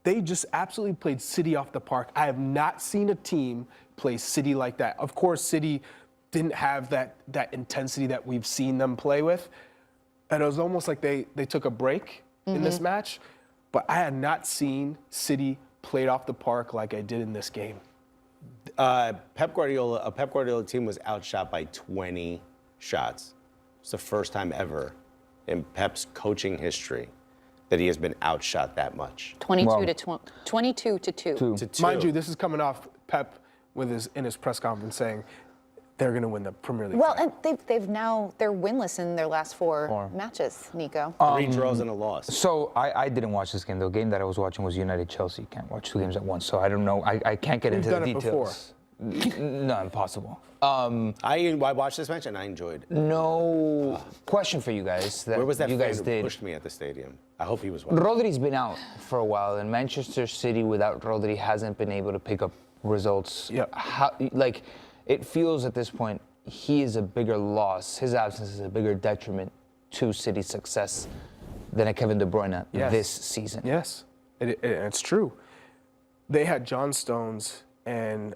they just absolutely played City off the park. I have not seen a team play City like that. Of course, City didn't have that intensity that we've seen them play with. And it was almost like they took a break in this match. But I had not seen City played off the park like I did in this game. A Pep Guardiola team was outshot by 20 shots. It's the first time ever in Pep's coaching history that he has been outshot that much. 22 to 2. Mind you, this is coming off Pep in his press conference saying they're going to win the Premier League. Well, and they're winless in their last four matches, Nico. 3 draws and a loss. So I didn't watch this game. The game that I was watching was United-Chelsea. Can't watch 2 games at once, so I don't know. I can't get into the details. No, impossible. I watched this match and I enjoyed it. No question for you guys. Where was that you guys who did. pushed me at the stadium? I hope he was watching. Rodri's been out for a while, and Manchester City without Rodri hasn't been able to pick up results. Yeah. It feels at this point he is a bigger loss. His absence is a bigger detriment to City's success than a Kevin De Bruyne this season. Yes, it's true. They had John Stones and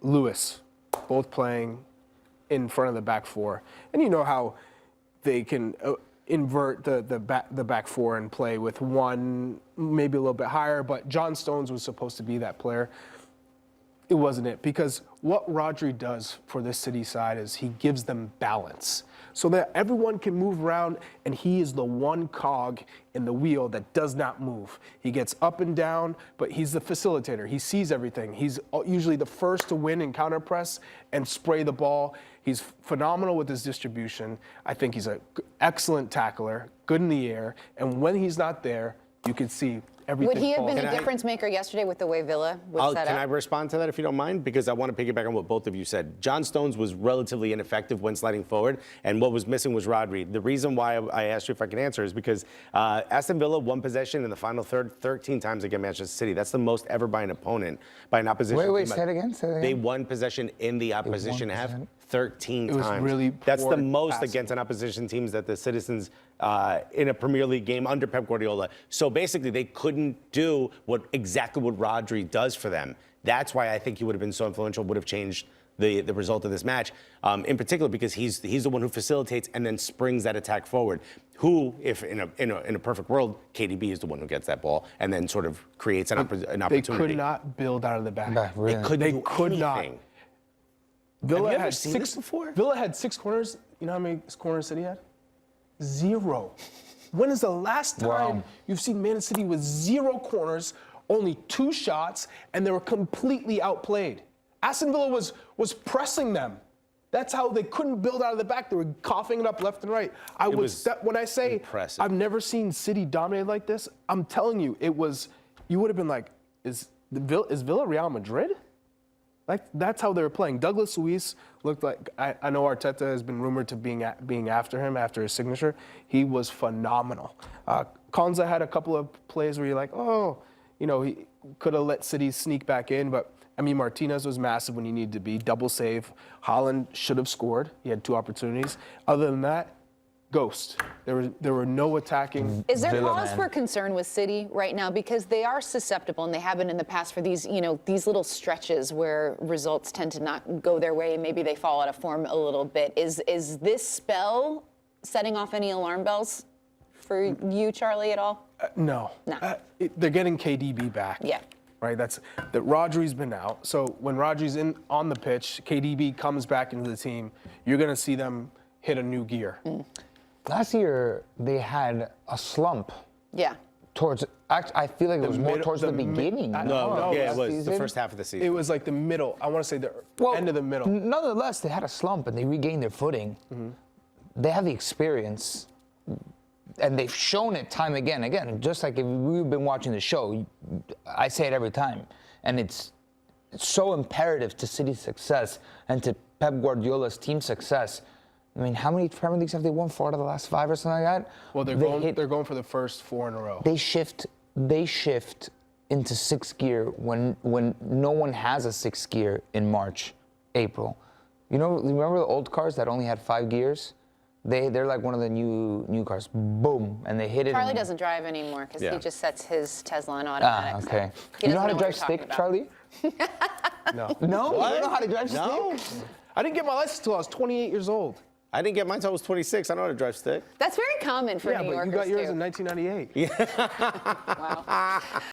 Lewis both playing in front of the back four, and you know how they can invert the back four and play with one maybe a little bit higher. But John Stones was supposed to be that player. It wasn't it, because what Rodri does for this City side is he gives them balance so that everyone can move around, and he is the one cog in the wheel that does not move. He gets up and down, but he's the facilitator. He sees everything. He's usually the first to win in counter press and spray the ball. He's phenomenal with his distribution. I think he's an excellent tackler, good in the air, and when he's not there, you can see everything. Would he have been falls. a difference maker yesterday with the way Villa was set up? Can I respond to that if you don't mind? Because I want to piggyback on what both of you said. John Stones was relatively ineffective when sliding forward, and what was missing was Rodri. The reason why I asked you if I can answer is because Aston Villa won possession in the final third 13 times against Manchester City. That's the most ever by an opponent, by an opposition. Wait, say it again. They won possession in the opposition half 13 times. It was really That's the most passing against an opposition teams that the Citizens in a Premier League game under Pep Guardiola. So basically, they couldn't do exactly what Rodri does for them. That's why I think he would have been so influential, would have changed the result of this match, in particular because he's the one who facilitates and then springs that attack forward. Who, if in a perfect world, KDB is the one who gets that ball and then sort of creates an opportunity. They could not build out of the back. Really? They could not. Villa have you ever had seen 6 this before? Villa had 6 corners. You know how many corners City had? 0. When is the last time you've seen Man City with 0 corners, only 2 shots, and they were completely outplayed? Aston Villa was pressing them. That's how they couldn't build out of the back. They were coughing it up left and right. When I say impressive. I've never seen City dominate like this, I'm telling you, you would have been like, is Villa Real Madrid? Like, that's how they were playing. Douglas Luiz looked like, I know Arteta has been rumored to being after him after his signature. He was phenomenal. Konza had a couple of plays where you're like, oh, you know, he could have let City sneak back in, but I mean, Martinez was massive when he needed to be. Double save. Haaland should have scored. He had 2 opportunities. Other than that, ghost. There were no attacking. Is there cause for concern with City right now, because they are susceptible and they have been in the past for these little stretches where results tend to not go their way and maybe they fall out of form a little bit. Is this spell setting off any alarm bells for you, Charlie, at all? No. They're getting KDB back. Yeah. Right. That Rodri's been out. So when Rodri's on the pitch, KDB comes back into the team. You're going to see them hit a new gear. Last year, they had a slump. Yeah. I feel like it was more towards the beginning. No, it was season. the first half of the season. It was like the middle. I want to say the end of the middle. Nonetheless, they had a slump and they regained their footing. They have the experience, and they've shown it time again. Again, just like if we've been watching the show, I say it every time, and it's so imperative to City's success and to Pep Guardiola's team success. I mean, how many Premier Leagues have they won? 4 out of the last 5 or something like that? Well, they're going for the first 4 in a row. They shift into 6th gear when no one has a 6th gear in March, April. You know, remember the old cars that only had 5 gears? They're like one of the new cars. Boom, and they hit it. Charlie doesn't drive anymore because Yeah. he just sets his Tesla on automatic. Okay. So he You know how doesn't to what drive you're talking stick, about. Charlie? No. No, you What? don't know how to drive No. stick. I didn't get my license until I was 28 years old. I didn't get mine until I was 26. I know how to drive stick. That's very common for Yeah, New but Yorkers you got yours too. in 1998. Wow.